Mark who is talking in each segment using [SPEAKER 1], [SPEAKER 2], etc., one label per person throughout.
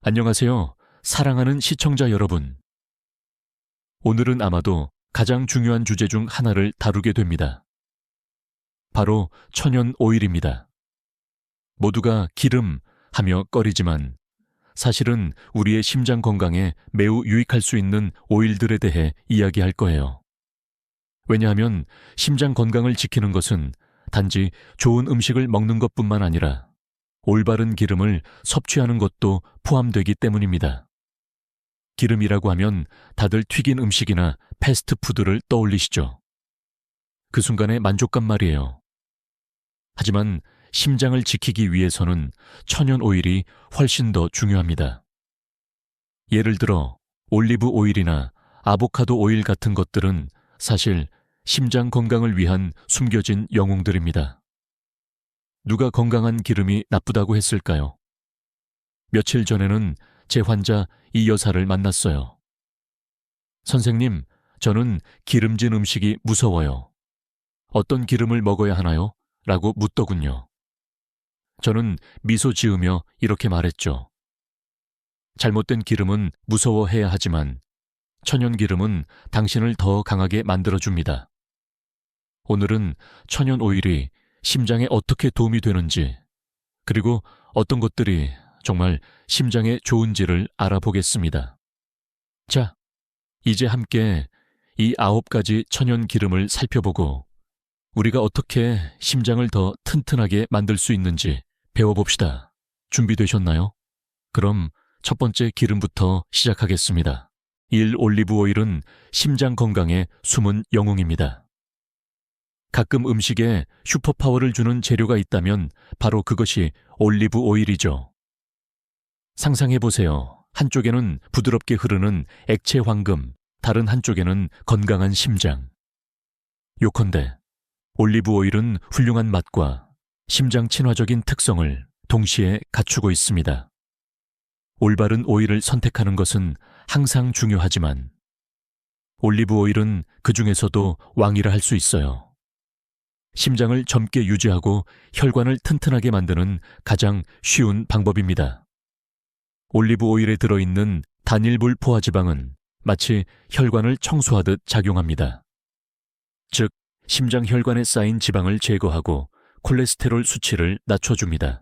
[SPEAKER 1] 안녕하세요. 사랑하는 시청자 여러분. 오늘은 아마도 가장 중요한 주제 중 하나를 다루게 됩니다. 바로 천연 오일입니다. 모두가 기름 하며 꺼리지만 사실은 우리의 심장 건강에 매우 유익할 수 있는 오일들에 대해 이야기할 거예요. 왜냐하면 심장 건강을 지키는 것은 단지 좋은 음식을 먹는 것뿐만 아니라 올바른 기름을 섭취하는 것도 포함되기 때문입니다. 기름이라고 하면 다들 튀긴 음식이나 패스트푸드를 떠올리시죠. 그 순간의 만족감 말이에요. 하지만 심장을 지키기 위해서는 천연 오일이 훨씬 더 중요합니다. 예를 들어 올리브 오일이나 아보카도 오일 같은 것들은 사실 심장 건강을 위한 숨겨진 영웅들입니다. 누가 건강한 기름이 나쁘다고 했을까요? 며칠 전에는 제 환자 이 여사를 만났어요. 선생님, 저는 기름진 음식이 무서워요. 어떤 기름을 먹어야 하나요? 라고 묻더군요. 저는 미소 지으며 이렇게 말했죠. 잘못된 기름은 무서워해야 하지만 천연 기름은 당신을 더 강하게 만들어줍니다. 오늘은 천연 오일이 심장에 어떻게 도움이 되는지, 그리고 어떤 것들이 정말 심장에 좋은지를 알아보겠습니다. 자, 이제 함께 이 9가지 천연 기름을 살펴보고 우리가 어떻게 심장을 더 튼튼하게 만들 수 있는지 배워봅시다. 준비되셨나요? 그럼 첫 번째 기름부터 시작하겠습니다. 1. 올리브 오일은 심장 건강에 숨은 영웅입니다. 가끔 음식에 슈퍼파워를 주는 재료가 있다면 바로 그것이 올리브 오일이죠. 상상해보세요. 한쪽에는 부드럽게 흐르는 액체 황금, 다른 한쪽에는 건강한 심장. 요컨대 올리브 오일은 훌륭한 맛과 심장 친화적인 특성을 동시에 갖추고 있습니다. 올바른 오일을 선택하는 것은 항상 중요하지만 올리브 오일은 그 중에서도 왕이라 할 수 있어요. 심장을 젊게 유지하고 혈관을 튼튼하게 만드는 가장 쉬운 방법입니다. 올리브 오일에 들어있는 단일불 포화지방은 마치 혈관을 청소하듯 작용합니다. 즉, 심장 혈관에 쌓인 지방을 제거하고 콜레스테롤 수치를 낮춰줍니다.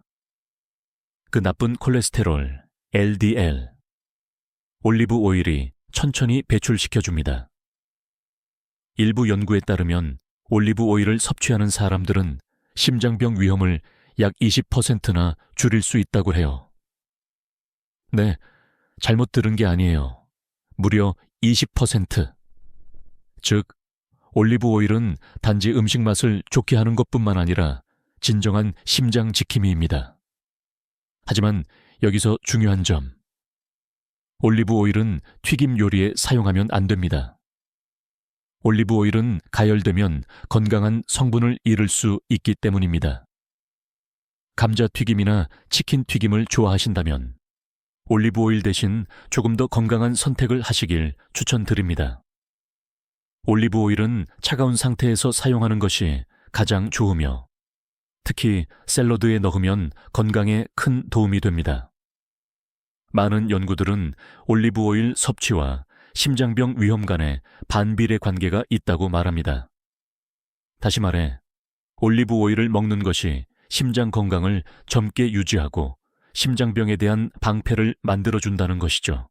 [SPEAKER 1] 그 나쁜 콜레스테롤, LDL, 올리브 오일이 천천히 배출시켜줍니다. 일부 연구에 따르면 올리브 오일을 섭취하는 사람들은 심장병 위험을 약 20%나 줄일 수 있다고 해요. 네, 잘못 들은 게 아니에요. 무려 20%. 즉, 올리브 오일은 단지 음식 맛을 좋게 하는 것뿐만 아니라 진정한 심장 지킴이입니다. 하지만 여기서 중요한 점. 올리브 오일은 튀김 요리에 사용하면 안 됩니다. 올리브 오일은 가열되면 건강한 성분을 잃을 수 있기 때문입니다. 감자튀김이나 치킨 튀김을 좋아하신다면 올리브 오일 대신 조금 더 건강한 선택을 하시길 추천드립니다. 올리브 오일은 차가운 상태에서 사용하는 것이 가장 좋으며 특히 샐러드에 넣으면 건강에 큰 도움이 됩니다. 많은 연구들은 올리브 오일 섭취와 심장병 위험 간에 반비례 관계가 있다고 말합니다. 다시 말해, 올리브 오일을 먹는 것이 심장 건강을 젊게 유지하고 심장병에 대한 방패를 만들어준다는 것이죠.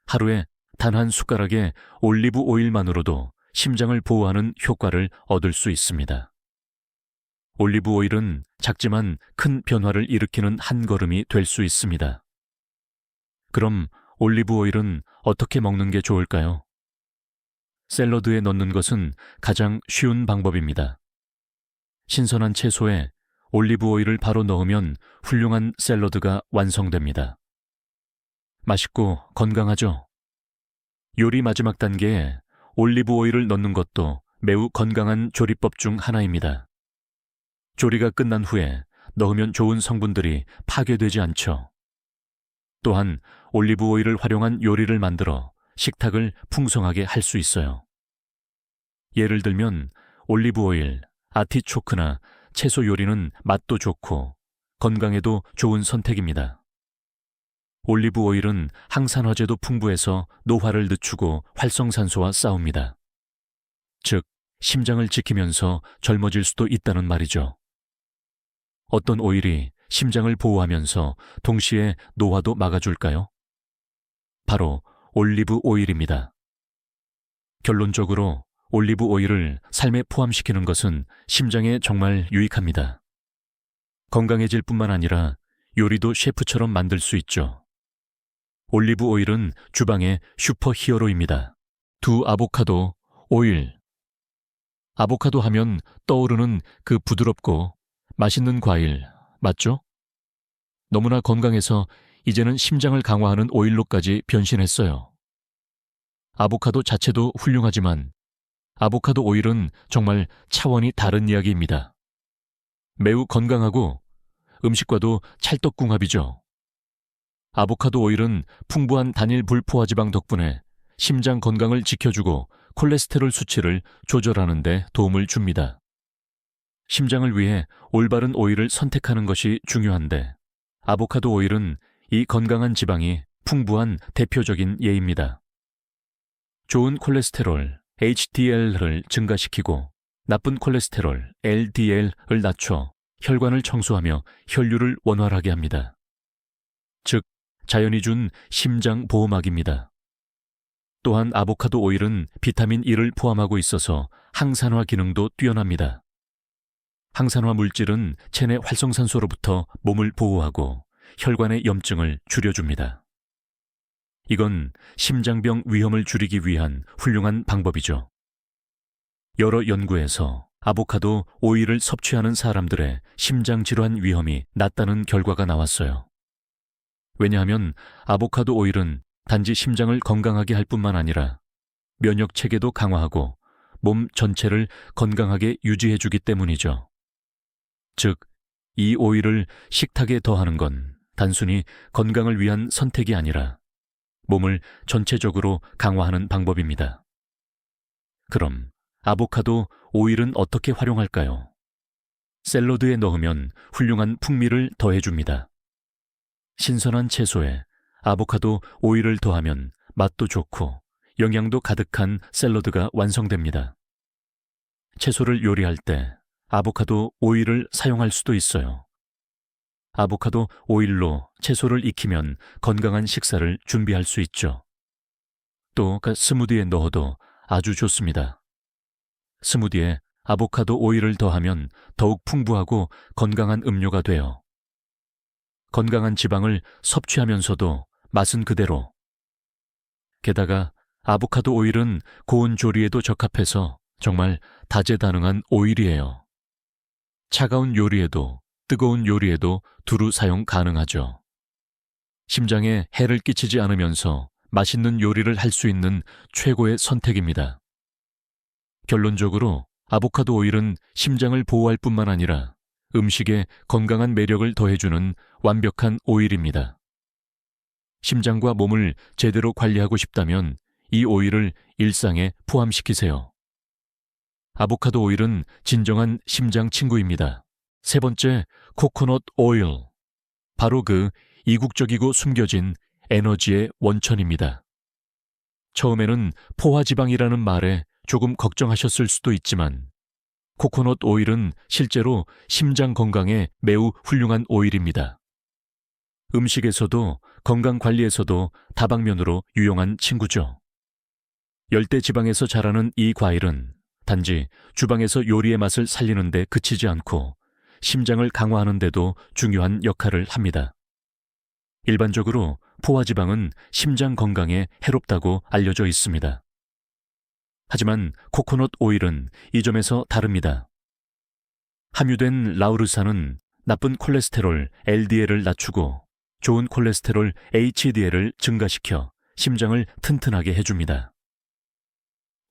[SPEAKER 1] 하루에 단 한 숟가락의 올리브 오일만으로도 심장을 보호하는 효과를 얻을 수 있습니다. 올리브 오일은 작지만 큰 변화를 일으키는 한 걸음이 될 수 있습니다. 그럼 올리브 오일은 어떻게 먹는 게 좋을까요? 샐러드에 넣는 것은 가장 쉬운 방법입니다. 신선한 채소에 올리브 오일을 바로 넣으면 훌륭한 샐러드가 완성됩니다. 맛있고 건강하죠? 요리 마지막 단계에 올리브 오일을 넣는 것도 매우 건강한 조리법 중 하나입니다. 조리가 끝난 후에 넣으면 좋은 성분들이 파괴되지 않죠. 또한 올리브 오일을 활용한 요리를 만들어 식탁을 풍성하게 할 수 있어요. 예를 들면 올리브 오일, 아티초크나 채소 요리는 맛도 좋고 건강에도 좋은 선택입니다. 올리브 오일은 항산화제도 풍부해서 노화를 늦추고 활성산소와 싸웁니다. 즉, 심장을 지키면서 젊어질 수도 있다는 말이죠. 어떤 오일이 심장을 보호하면서 동시에 노화도 막아줄까요? 바로 올리브 오일입니다. 결론적으로 올리브 오일을 삶에 포함시키는 것은 심장에 정말 유익합니다. 건강해질 뿐만 아니라 요리도 셰프처럼 만들 수 있죠. 올리브 오일은 주방의 슈퍼 히어로입니다. 두 아보카도 오일. 아보카도 하면 떠오르는 그 부드럽고 맛있는 과일, 맞죠? 너무나 건강해서 이제는 심장을 강화하는 오일로까지 변신했어요. 아보카도 자체도 훌륭하지만 아보카도 오일은 정말 차원이 다른 이야기입니다. 매우 건강하고 음식과도 찰떡궁합이죠. 아보카도 오일은 풍부한 단일 불포화지방 덕분에 심장 건강을 지켜주고 콜레스테롤 수치를 조절하는 데 도움을 줍니다. 심장을 위해 올바른 오일을 선택하는 것이 중요한데 아보카도 오일은 이 건강한 지방이 풍부한 대표적인 예입니다. 좋은 콜레스테롤 HDL을 증가시키고 나쁜 콜레스테롤 LDL을 낮춰 혈관을 청소하며 혈류를 원활하게 합니다. 즉, 자연이 준 심장 보호막입니다. 또한 아보카도 오일은 비타민 E를 포함하고 있어서 항산화 기능도 뛰어납니다. 항산화 물질은 체내 활성산소로부터 몸을 보호하고 혈관의 염증을 줄여줍니다. 이건 심장병 위험을 줄이기 위한 훌륭한 방법이죠. 여러 연구에서 아보카도 오일을 섭취하는 사람들의 심장질환 위험이 낮다는 결과가 나왔어요. 왜냐하면 아보카도 오일은 단지 심장을 건강하게 할 뿐만 아니라 면역 체계도 강화하고 몸 전체를 건강하게 유지해주기 때문이죠. 즉, 이 오일을 식탁에 더하는 건 단순히 건강을 위한 선택이 아니라 몸을 전체적으로 강화하는 방법입니다. 그럼 아보카도 오일은 어떻게 활용할까요? 샐러드에 넣으면 훌륭한 풍미를 더해줍니다. 신선한 채소에 아보카도 오일을 더하면 맛도 좋고 영양도 가득한 샐러드가 완성됩니다. 채소를 요리할 때 아보카도 오일을 사용할 수도 있어요. 아보카도 오일로 채소를 익히면 건강한 식사를 준비할 수 있죠. 또 스무디에 넣어도 아주 좋습니다. 스무디에 아보카도 오일을 더하면 더욱 풍부하고 건강한 음료가 돼요. 건강한 지방을 섭취하면서도 맛은 그대로. 게다가 아보카도 오일은 고온 조리에도 적합해서 정말 다재다능한 오일이에요. 차가운 요리에도 뜨거운 요리에도 두루 사용 가능하죠. 심장에 해를 끼치지 않으면서 맛있는 요리를 할 수 있는 최고의 선택입니다. 결론적으로 아보카도 오일은 심장을 보호할 뿐만 아니라 음식에 건강한 매력을 더해주는 완벽한 오일입니다. 심장과 몸을 제대로 관리하고 싶다면 이 오일을 일상에 포함시키세요. 아보카도 오일은 진정한 심장 친구입니다. 세 번째, 코코넛 오일. 바로 그 이국적이고 숨겨진 에너지의 원천입니다. 처음에는 포화지방이라는 말에 조금 걱정하셨을 수도 있지만 코코넛 오일은 실제로 심장 건강에 매우 훌륭한 오일입니다. 음식에서도 건강관리에서도 다방면으로 유용한 친구죠. 열대지방에서 자라는 이 과일은 단지 주방에서 요리의 맛을 살리는 데 그치지 않고 심장을 강화하는 데도 중요한 역할을 합니다. 일반적으로 포화지방은 심장 건강에 해롭다고 알려져 있습니다. 하지만 코코넛 오일은 이 점에서 다릅니다. 함유된 라우르산은 나쁜 콜레스테롤 LDL을 낮추고 좋은 콜레스테롤 HDL을 증가시켜 심장을 튼튼하게 해줍니다.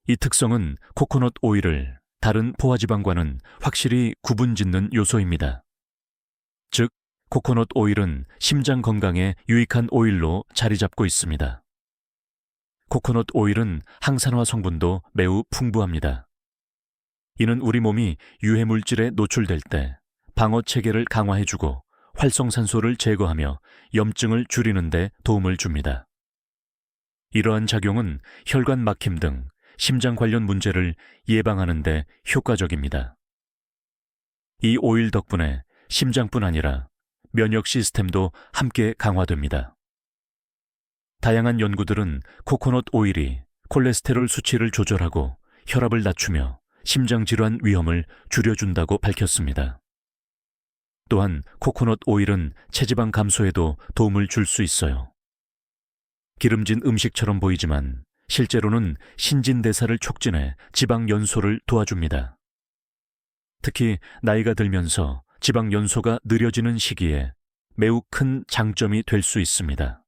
[SPEAKER 1] 이 특성은 코코넛 오일을 다른 포화지방과는 확실히 구분짓는 요소입니다. 즉, 코코넛 오일은 심장 건강에 유익한 오일로 자리 잡고 있습니다. 코코넛 오일은 항산화 성분도 매우 풍부합니다. 이는 우리 몸이 유해물질에 노출될 때 방어 체계를 강화해주고 활성산소를 제거하며 염증을 줄이는 데 도움을 줍니다. 이러한 작용은 혈관 막힘 등 심장 관련 문제를 예방하는 데 효과적입니다. 이 오일 덕분에 심장뿐 아니라 면역 시스템도 함께 강화됩니다. 다양한 연구들은 코코넛 오일이 콜레스테롤 수치를 조절하고 혈압을 낮추며 심장질환 위험을 줄여준다고 밝혔습니다. 또한 코코넛 오일은 체지방 감소에도 도움을 줄 수 있어요. 기름진 음식처럼 보이지만 실제로는 신진대사를 촉진해 지방 연소를 도와줍니다. 특히 나이가 들면서 지방 연소가 느려지는 시기에 매우 큰 장점이 될 수 있습니다.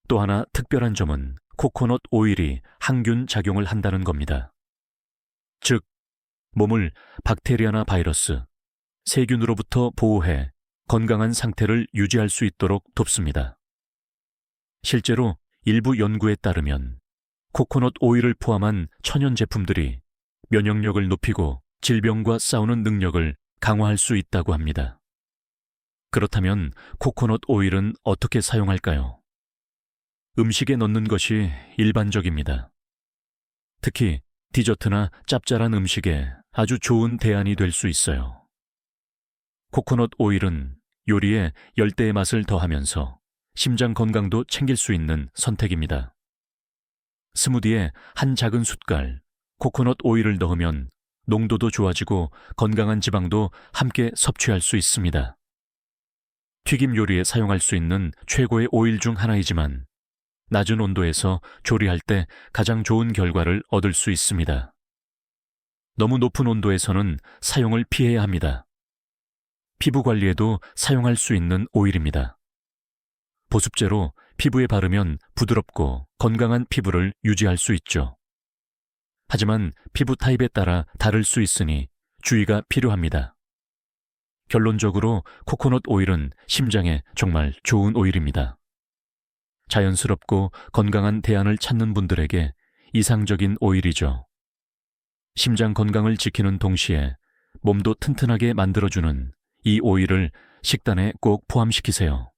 [SPEAKER 1] 또 하나 특별한 점은 코코넛 오일이 항균 작용을 한다는 겁니다. 즉, 몸을 박테리아나 바이러스, 세균으로부터 보호해 건강한 상태를 유지할 수 있도록 돕습니다. 실제로 일부 연구에 따르면 코코넛 오일을 포함한 천연 제품들이 면역력을 높이고 질병과 싸우는 능력을 강화할 수 있다고 합니다. 그렇다면 코코넛 오일은 어떻게 사용할까요? 음식에 넣는 것이 일반적입니다. 특히 디저트나 짭짤한 음식에 아주 좋은 대안이 될 수 있어요. 코코넛 오일은 요리에 열대의 맛을 더하면서 심장 건강도 챙길 수 있는 선택입니다. 스무디에 한 작은 숟갈 코코넛 오일을 넣으면 농도도 좋아지고 건강한 지방도 함께 섭취할 수 있습니다. 튀김 요리에 사용할 수 있는 최고의 오일 중 하나이지만 낮은 온도에서 조리할 때 가장 좋은 결과를 얻을 수 있습니다. 너무 높은 온도에서는 사용을 피해야 합니다. 피부 관리에도 사용할 수 있는 오일입니다. 보습제로 피부에 바르면 부드럽고 건강한 피부를 유지할 수 있죠. 하지만 피부 타입에 따라 다를 수 있으니 주의가 필요합니다. 결론적으로 코코넛 오일은 심장에 정말 좋은 오일입니다. 자연스럽고 건강한 대안을 찾는 분들에게 이상적인 오일이죠. 심장 건강을 지키는 동시에 몸도 튼튼하게 만들어주는 이 오일을 식단에 꼭 포함시키세요.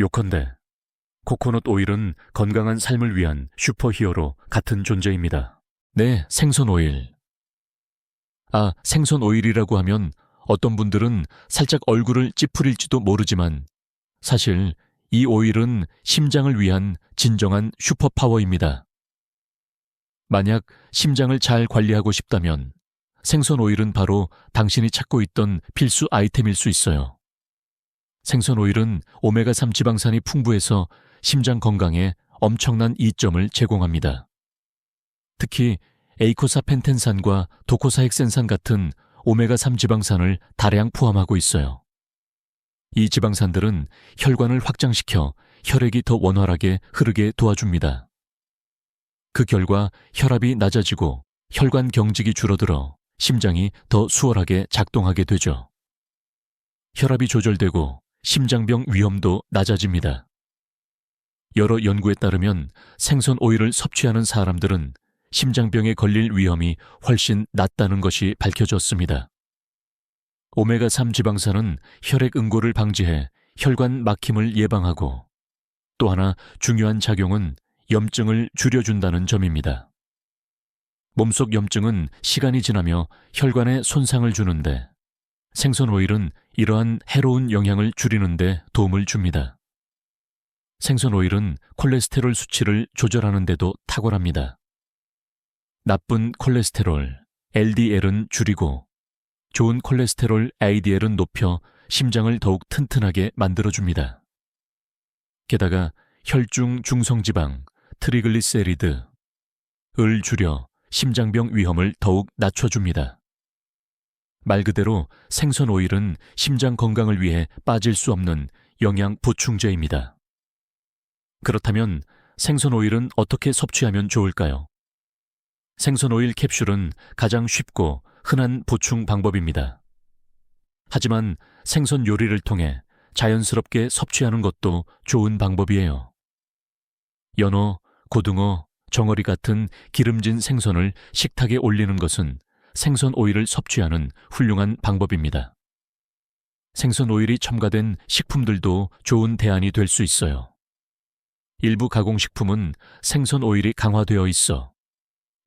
[SPEAKER 1] 요컨대 코코넛 오일은 건강한 삶을 위한 슈퍼히어로 같은 존재입니다. 네, 생선 오일. 생선 오일이라고 하면 어떤 분들은 살짝 얼굴을 찌푸릴지도 모르지만 사실 이 오일은 심장을 위한 진정한 슈퍼파워입니다. 만약 심장을 잘 관리하고 싶다면 생선 오일은 바로 당신이 찾고 있던 필수 아이템일 수 있어요. 생선 오일은 오메가3 지방산이 풍부해서 심장 건강에 엄청난 이점을 제공합니다. 특히 에이코사펜텐산과 도코사헥센산 같은 오메가3 지방산을 다량 포함하고 있어요. 이 지방산들은 혈관을 확장시켜 혈액이 더 원활하게 흐르게 도와줍니다. 그 결과 혈압이 낮아지고 혈관 경직이 줄어들어 심장이 더 수월하게 작동하게 되죠. 혈압이 조절되고 심장병 위험도 낮아집니다. 여러 연구에 따르면 생선 오일을 섭취하는 사람들은 심장병에 걸릴 위험이 훨씬 낮다는 것이 밝혀졌습니다. 오메가3 지방산은 혈액 응고를 방지해 혈관 막힘을 예방하고 또 하나 중요한 작용은 염증을 줄여준다는 점입니다. 몸속 염증은 시간이 지나며 혈관에 손상을 주는데 생선 오일은 이러한 해로운 영향을 줄이는 데 도움을 줍니다. 생선 오일은 콜레스테롤 수치를 조절하는 데도 탁월합니다. 나쁜 콜레스테롤, LDL은 줄이고 좋은 콜레스테롤, ADL은 높여 심장을 더욱 튼튼하게 만들어줍니다. 게다가 혈중 중성지방, 트리글리세리드, 을 줄여 심장병 위험을 더욱 낮춰줍니다. 말 그대로 생선 오일은 심장 건강을 위해 빠질 수 없는 영양 보충제입니다. 그렇다면 생선 오일은 어떻게 섭취하면 좋을까요? 생선 오일 캡슐은 가장 쉽고 흔한 보충 방법입니다. 하지만 생선 요리를 통해 자연스럽게 섭취하는 것도 좋은 방법이에요. 연어, 고등어, 정어리 같은 기름진 생선을 식탁에 올리는 것은 생선 오일을 섭취하는 훌륭한 방법입니다. 생선 오일이 첨가된 식품들도 좋은 대안이 될 수 있어요. 일부 가공식품은 생선 오일이 강화되어 있어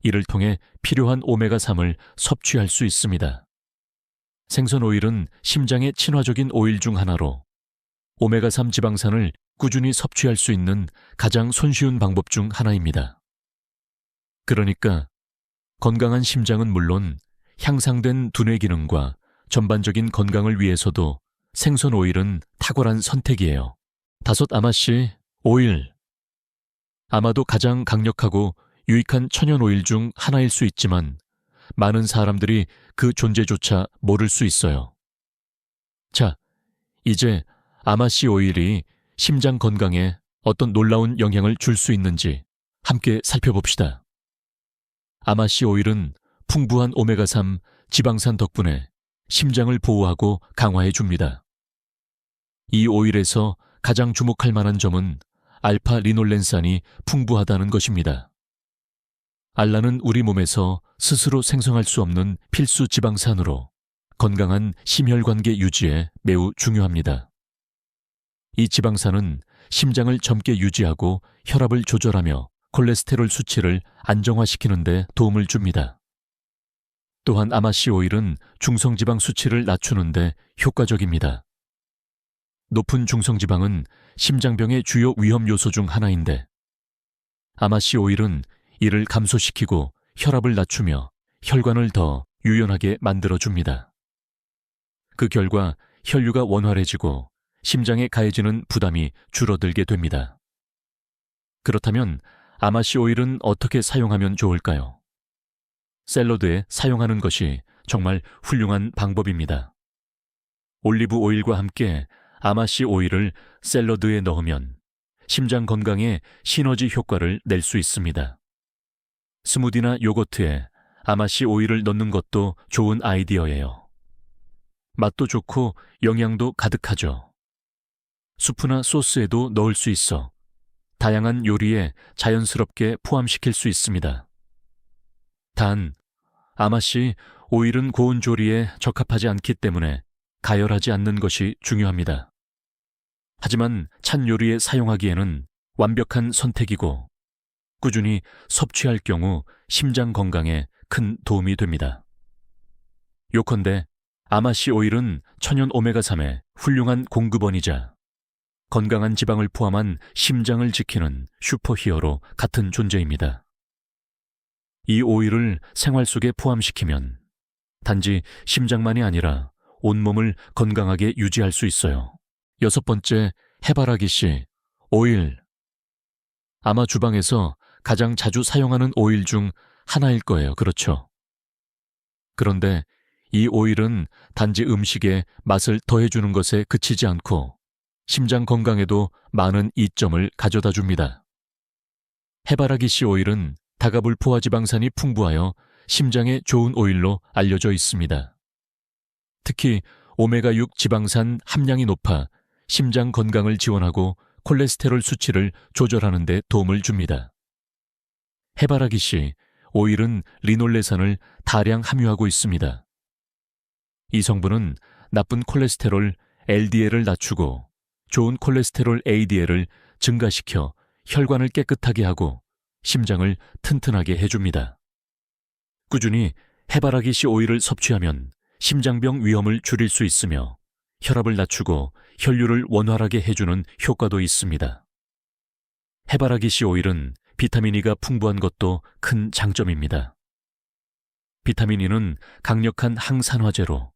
[SPEAKER 1] 이를 통해 필요한 오메가3을 섭취할 수 있습니다. 생선 오일은 심장의 친화적인 오일 중 하나로 오메가3 지방산을 꾸준히 섭취할 수 있는 가장 손쉬운 방법 중 하나입니다. 그러니까 건강한 심장은 물론 향상된 두뇌 기능과 전반적인 건강을 위해서도 생선 오일은 탁월한 선택이에요. 5. 아마씨 오일. 아마도 가장 강력하고 유익한 천연 오일 중 하나일 수 있지만 많은 사람들이 그 존재조차 모를 수 있어요. 자, 이제 아마씨 오일이 심장 건강에 어떤 놀라운 영향을 줄 수 있는지 함께 살펴봅시다. 아마씨 오일은 풍부한 오메가3 지방산 덕분에 심장을 보호하고 강화해 줍니다. 이 오일에서 가장 주목할 만한 점은 알파 리놀렌산이 풍부하다는 것입니다. 알라는 우리 몸에서 스스로 생성할 수 없는 필수 지방산으로 건강한 심혈관계 유지에 매우 중요합니다. 이 지방산은 심장을 젊게 유지하고 혈압을 조절하며 콜레스테롤 수치를 안정화시키는 데 도움을 줍니다. 또한 아마씨 오일은 중성지방 수치를 낮추는 데 효과적입니다. 높은 중성지방은 심장병의 주요 위험 요소 중 하나인데 아마씨 오일은 이를 감소시키고 혈압을 낮추며 혈관을 더 유연하게 만들어줍니다. 그 결과 혈류가 원활해지고 심장에 가해지는 부담이 줄어들게 됩니다. 그렇다면 아마씨 오일은 어떻게 사용하면 좋을까요? 샐러드에 사용하는 것이 정말 훌륭한 방법입니다. 올리브 오일과 함께 아마씨 오일을 샐러드에 넣으면 심장 건강에 시너지 효과를 낼 수 있습니다. 스무디나 요거트에 아마씨 오일을 넣는 것도 좋은 아이디어예요. 맛도 좋고 영양도 가득하죠. 수프나 소스에도 넣을 수 있어 다양한 요리에 자연스럽게 포함시킬 수 있습니다. 단, 아마씨 오일은 고온 조리에 적합하지 않기 때문에 가열하지 않는 것이 중요합니다. 하지만 찬 요리에 사용하기에는 완벽한 선택이고 꾸준히 섭취할 경우 심장 건강에 큰 도움이 됩니다. 요컨대 아마씨 오일은 천연 오메가3의 훌륭한 공급원이자 건강한 지방을 포함한 심장을 지키는 슈퍼히어로 같은 존재입니다. 이 오일을 생활 속에 포함시키면 단지 심장만이 아니라 온몸을 건강하게 유지할 수 있어요. 6. 해바라기씨 오일. 아마 주방에서 가장 자주 사용하는 오일 중 하나일 거예요. 그렇죠? 그런데 이 오일은 단지 음식에 맛을 더해주는 것에 그치지 않고 심장 건강에도 많은 이점을 가져다 줍니다. 해바라기씨 오일은 다가불포화 지방산이 풍부하여 심장에 좋은 오일로 알려져 있습니다. 특히 오메가6 지방산 함량이 높아 심장 건강을 지원하고 콜레스테롤 수치를 조절하는 데 도움을 줍니다. 해바라기씨 오일은 리놀레산을 다량 함유하고 있습니다. 이 성분은 나쁜 콜레스테롤 LDL을 낮추고 좋은 콜레스테롤 ADL을 증가시켜 혈관을 깨끗하게 하고 심장을 튼튼하게 해줍니다. 꾸준히 해바라기씨 오일을 섭취하면 심장병 위험을 줄일 수 있으며 혈압을 낮추고 혈류를 원활하게 해주는 효과도 있습니다. 해바라기씨 오일은 비타민 E가 풍부한 것도 큰 장점입니다. 비타민 E는 강력한 항산화제로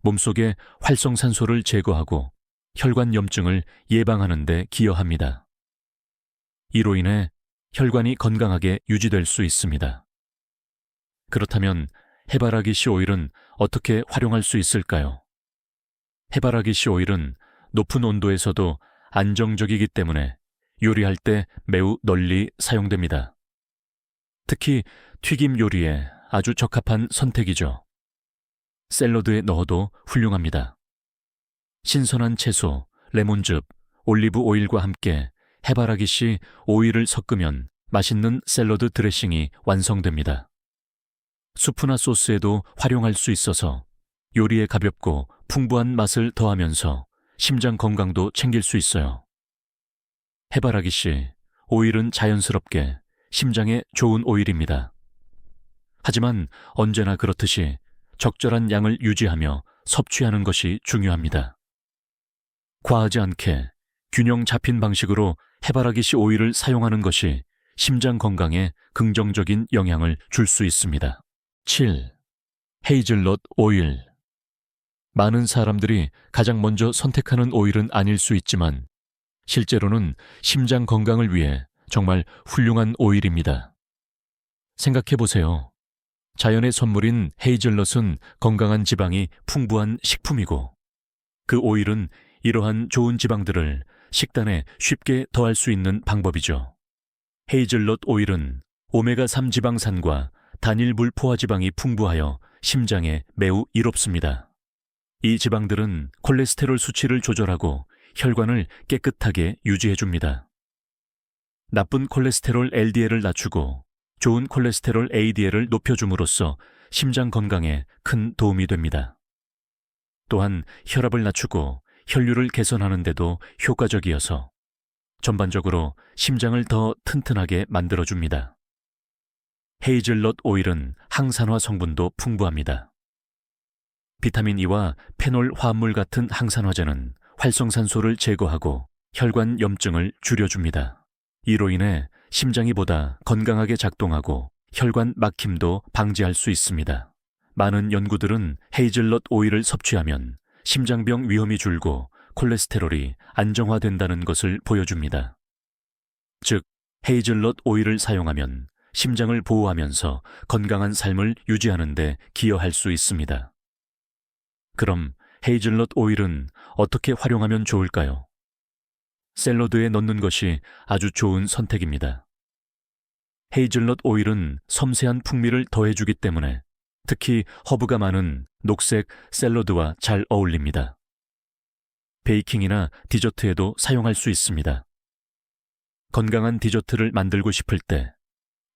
[SPEAKER 1] 몸속의 활성산소를 제거하고 혈관 염증을 예방하는 데 기여합니다. 이로 인해 혈관이 건강하게 유지될 수 있습니다. 그렇다면 해바라기씨 오일은 어떻게 활용할 수 있을까요? 해바라기씨 오일은 높은 온도에서도 안정적이기 때문에 요리할 때 매우 널리 사용됩니다. 특히 튀김 요리에 아주 적합한 선택이죠. 샐러드에 넣어도 훌륭합니다. 신선한 채소, 레몬즙, 올리브 오일과 함께 해바라기씨 오일을 섞으면 맛있는 샐러드 드레싱이 완성됩니다. 수프나 소스에도 활용할 수 있어서 요리에 가볍고 풍부한 맛을 더하면서 심장 건강도 챙길 수 있어요. 해바라기 씨, 오일은 자연스럽게 심장에 좋은 오일입니다. 하지만 언제나 그렇듯이 적절한 양을 유지하며 섭취하는 것이 중요합니다. 과하지 않게 균형 잡힌 방식으로 해바라기 씨 오일을 사용하는 것이 심장 건강에 긍정적인 영향을 줄 수 있습니다. 7. 헤이즐넛 오일. 많은 사람들이 가장 먼저 선택하는 오일은 아닐 수 있지만 실제로는 심장 건강을 위해 정말 훌륭한 오일입니다. 생각해보세요. 자연의 선물인 헤이즐넛은 건강한 지방이 풍부한 식품이고 그 오일은 이러한 좋은 지방들을 식단에 쉽게 더할 수 있는 방법이죠. 헤이즐넛 오일은 오메가3 지방산과 단일물 포화지방이 풍부하여 심장에 매우 이롭습니다. 이 지방들은 콜레스테롤 수치를 조절하고 혈관을 깨끗하게 유지해줍니다. 나쁜 콜레스테롤 LDL을 낮추고 좋은 콜레스테롤 ADL을 높여줌으로써 심장 건강에 큰 도움이 됩니다. 또한 혈압을 낮추고 혈류를 개선하는 데도 효과적이어서 전반적으로 심장을 더 튼튼하게 만들어줍니다. 헤이즐넛 오일은 항산화 성분도 풍부합니다. 비타민 E와 페놀 화합물 같은 항산화제는 활성산소를 제거하고 혈관 염증을 줄여줍니다. 이로 인해 심장이 보다 건강하게 작동하고 혈관 막힘도 방지할 수 있습니다. 많은 연구들은 헤이즐넛 오일을 섭취하면 심장병 위험이 줄고 콜레스테롤이 안정화된다는 것을 보여줍니다. 즉, 헤이즐넛 오일을 사용하면 심장을 보호하면서 건강한 삶을 유지하는 데 기여할 수 있습니다. 그럼 헤이즐넛 오일은 어떻게 활용하면 좋을까요? 샐러드에 넣는 것이 아주 좋은 선택입니다. 헤이즐넛 오일은 섬세한 풍미를 더해주기 때문에 특히 허브가 많은 녹색 샐러드와 잘 어울립니다. 베이킹이나 디저트에도 사용할 수 있습니다. 건강한 디저트를 만들고 싶을 때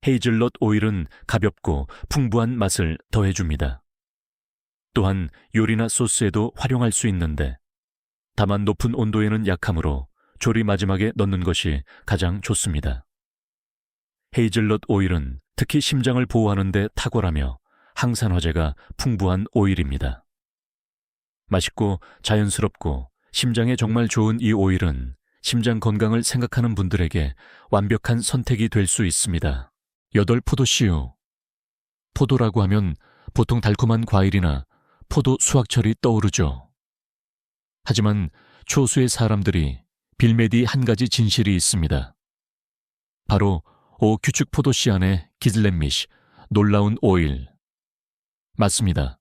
[SPEAKER 1] 헤이즐넛 오일은 가볍고 풍부한 맛을 더해줍니다. 또한 요리나 소스에도 활용할 수 있는데 다만 높은 온도에는 약하므로 조리 마지막에 넣는 것이 가장 좋습니다. 헤이즐넛 오일은 특히 심장을 보호하는 데 탁월하며 항산화제가 풍부한 오일입니다. 맛있고 자연스럽고 심장에 정말 좋은 이 오일은 심장 건강을 생각하는 분들에게 완벽한 선택이 될 수 있습니다. 8. 포도씨유. 포도라고 하면 보통 달콤한 과일이나 포도 수확철이 떠오르죠. 하지만 초수의 사람들이 빌매디 한 가지 진실이 있습니다. 바로 규축 포도씨 안에 기즐렛 및 놀라운 오일. 맞습니다.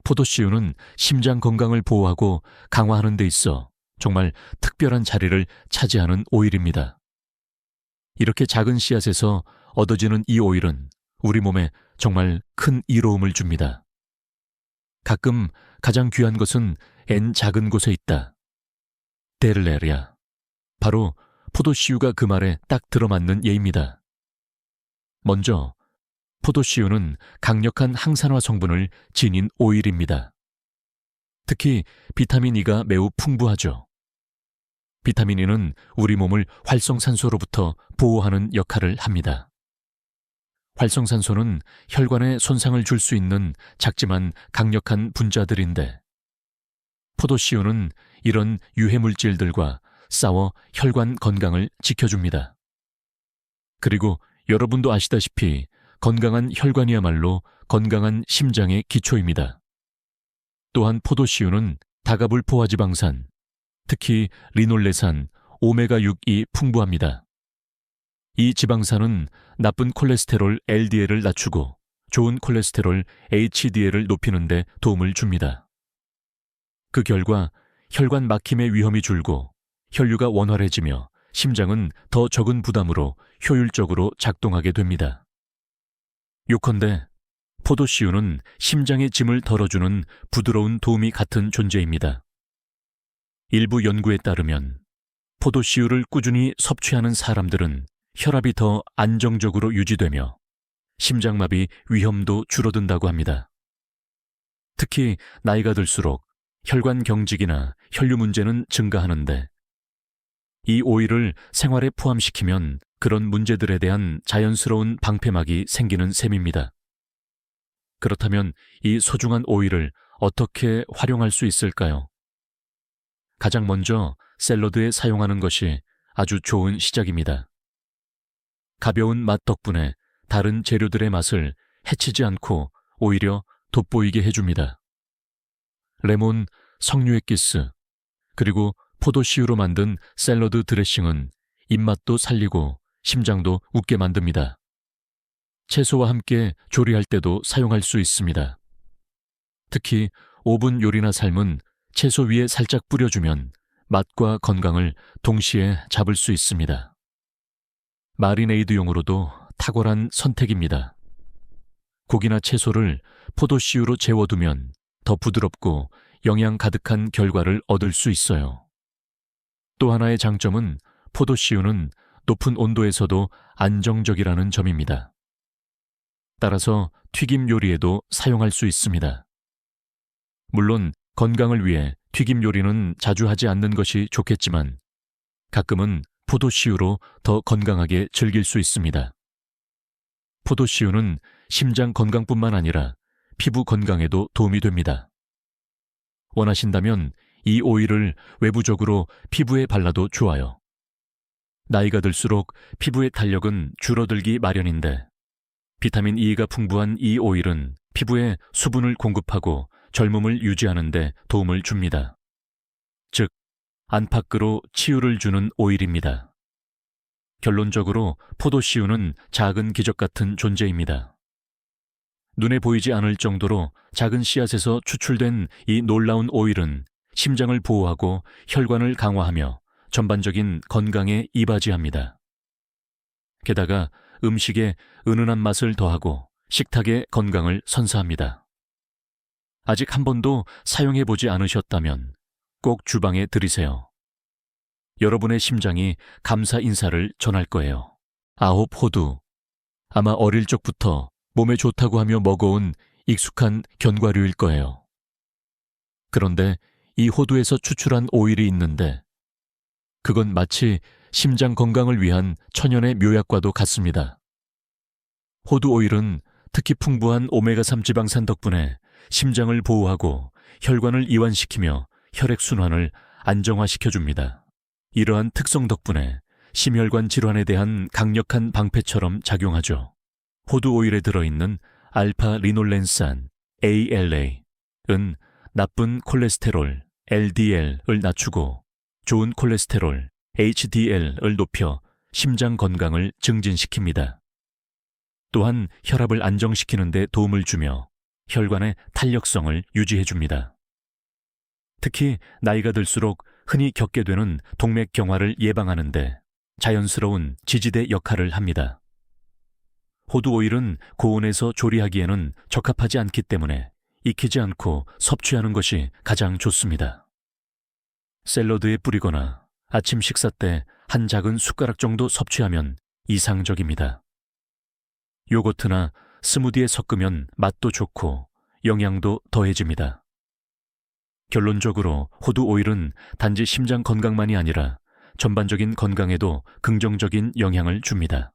[SPEAKER 1] 포도씨유는 심장 건강을 보호하고 강화하는 데 있어 정말 특별한 자리를 차지하는 오일입니다. 이렇게 작은 씨앗에서 얻어지는 이 오일은 우리 몸에 정말 큰 이로움을 줍니다. 가끔 가장 귀한 것은 엔 작은 곳에 있다. 데를레리아. 바로 포도씨유가 그 말에 딱 들어맞는 예입니다. 먼저 포도씨유는 강력한 항산화 성분을 지닌 오일입니다. 특히 비타민 E가 매우 풍부하죠. 비타민 E는 우리 몸을 활성산소로부터 보호하는 역할을 합니다. 활성산소는 혈관에 손상을 줄 수 있는 작지만 강력한 분자들인데 포도씨유는 이런 유해물질들과 싸워 혈관 건강을 지켜줍니다. 그리고 여러분도 아시다시피 건강한 혈관이야말로 건강한 심장의 기초입니다. 또한 포도씨유는 다가불 포화지방산, 특히 리놀레산, 오메가6이 풍부합니다. 이 지방산은 나쁜 콜레스테롤 LDL을 낮추고 좋은 콜레스테롤 HDL을 높이는 데 도움을 줍니다. 그 결과 혈관 막힘의 위험이 줄고 혈류가 원활해지며 심장은 더 적은 부담으로 효율적으로 작동하게 됩니다. 요컨대 포도씨유는 심장의 짐을 덜어주는 부드러운 도우미 같은 존재입니다. 일부 연구에 따르면 포도씨유를 꾸준히 섭취하는 사람들은 혈압이 더 안정적으로 유지되며 심장마비 위험도 줄어든다고 합니다. 특히 나이가 들수록 혈관 경직이나 혈류 문제는 증가하는데 이 오일을 생활에 포함시키면 그런 문제들에 대한 자연스러운 방패막이 생기는 셈입니다. 그렇다면 이 소중한 오일을 어떻게 활용할 수 있을까요? 가장 먼저 샐러드에 사용하는 것이 아주 좋은 시작입니다. 가벼운 맛 덕분에 다른 재료들의 맛을 해치지 않고 오히려 돋보이게 해줍니다. 레몬, 석류액기스, 그리고 포도씨유로 만든 샐러드 드레싱은 입맛도 살리고 심장도 웃게 만듭니다. 채소와 함께 조리할 때도 사용할 수 있습니다. 특히 오븐 요리나 삶은 채소 위에 살짝 뿌려주면 맛과 건강을 동시에 잡을 수 있습니다. 마리네이드용으로도 탁월한 선택입니다. 고기나 채소를 포도씨유로 재워두면 더 부드럽고 영양 가득한 결과를 얻을 수 있어요. 또 하나의 장점은 포도씨유는 높은 온도에서도 안정적이라는 점입니다. 따라서 튀김 요리에도 사용할 수 있습니다. 물론 건강을 위해 튀김 요리는 자주 하지 않는 것이 좋겠지만 가끔은 포도씨유로 더 건강하게 즐길 수 있습니다. 포도씨유는 심장 건강뿐만 아니라 피부 건강에도 도움이 됩니다. 원하신다면 이 오일을 외부적으로 피부에 발라도 좋아요. 나이가 들수록 피부의 탄력은 줄어들기 마련인데 비타민 E가 풍부한 이 오일은 피부에 수분을 공급하고 젊음을 유지하는 데 도움을 줍니다. 즉, 안팎으로 치유를 주는 오일입니다. 결론적으로 포도씨유는 작은 기적 같은 존재입니다. 눈에 보이지 않을 정도로 작은 씨앗에서 추출된 이 놀라운 오일은 심장을 보호하고 혈관을 강화하며 전반적인 건강에 이바지합니다. 게다가 음식에 은은한 맛을 더하고 식탁의 건강을 선사합니다. 아직 한 번도 사용해보지 않으셨다면 꼭 주방에 들이세요. 여러분의 심장이 감사 인사를 전할 거예요. 아홉 호두. 아마 어릴 적부터 몸에 좋다고 하며 먹어온 익숙한 견과류일 거예요. 그런데 이 호두에서 추출한 오일이 있는데 그건 마치 심장 건강을 위한 천연의 묘약과도 같습니다. 호두 오일은 특히 풍부한 오메가3 지방산 덕분에 심장을 보호하고 혈관을 이완시키며 혈액순환을 안정화시켜줍니다. 이러한 특성 덕분에 심혈관 질환에 대한 강력한 방패처럼 작용하죠. 호두 오일에 들어있는 알파 리놀렌산 ALA은 나쁜 콜레스테롤 LDL을 낮추고 좋은 콜레스테롤 HDL을 높여 심장 건강을 증진시킵니다. 또한 혈압을 안정시키는 데 도움을 주며 혈관의 탄력성을 유지해줍니다. 특히 나이가 들수록 흔히 겪게 되는 동맥경화를 예방하는 데 자연스러운 지지대 역할을 합니다. 호두 오일은 고온에서 조리하기에는 적합하지 않기 때문에 익히지 않고 섭취하는 것이 가장 좋습니다. 샐러드에 뿌리거나 아침 식사 때 한 작은 숟가락 정도 섭취하면 이상적입니다. 요거트나 스무디에 섞으면 맛도 좋고 영양도 더해집니다. 결론적으로 호두 오일은 단지 심장 건강만이 아니라 전반적인 건강에도 긍정적인 영향을 줍니다.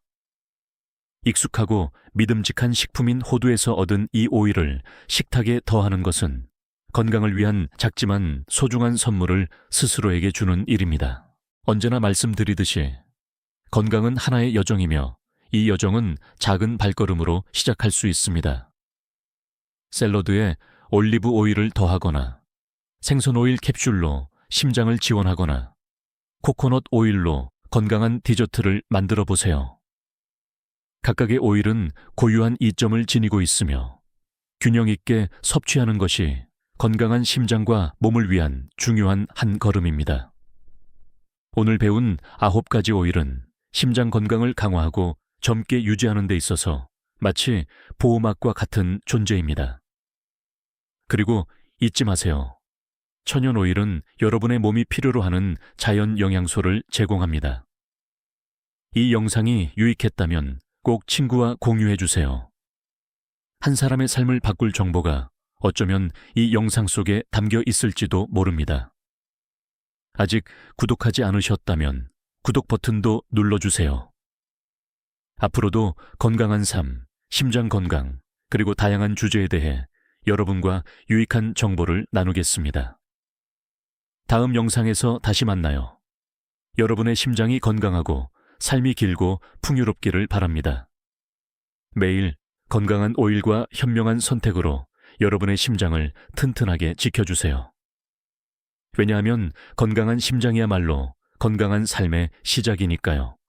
[SPEAKER 1] 익숙하고 믿음직한 식품인 호두에서 얻은 이 오일을 식탁에 더하는 것은 건강을 위한 작지만 소중한 선물을 스스로에게 주는 일입니다. 언제나 말씀드리듯이 건강은 하나의 여정이며 이 여정은 작은 발걸음으로 시작할 수 있습니다. 샐러드에 올리브 오일을 더하거나 생선 오일 캡슐로 심장을 지원하거나 코코넛 오일로 건강한 디저트를 만들어 보세요. 각각의 오일은 고유한 이점을 지니고 있으며 균형 있게 섭취하는 것이 건강한 심장과 몸을 위한 중요한 한 걸음입니다. 오늘 배운 9가지 오일은 심장 건강을 강화하고 젊게 유지하는 데 있어서 마치 보호막과 같은 존재입니다. 그리고 잊지 마세요. 천연 오일은 여러분의 몸이 필요로 하는 자연 영양소를 제공합니다. 이 영상이 유익했다면 꼭 친구와 공유해 주세요. 한 사람의 삶을 바꿀 정보가 어쩌면 이 영상 속에 담겨 있을지도 모릅니다. 아직 구독하지 않으셨다면 구독 버튼도 눌러주세요. 앞으로도 건강한 삶, 심장 건강, 그리고 다양한 주제에 대해 여러분과 유익한 정보를 나누겠습니다. 다음 영상에서 다시 만나요. 여러분의 심장이 건강하고 삶이 길고 풍요롭기를 바랍니다. 매일 건강한 오일과 현명한 선택으로 여러분의 심장을 튼튼하게 지켜주세요. 왜냐하면 건강한 심장이야말로 건강한 삶의 시작이니까요.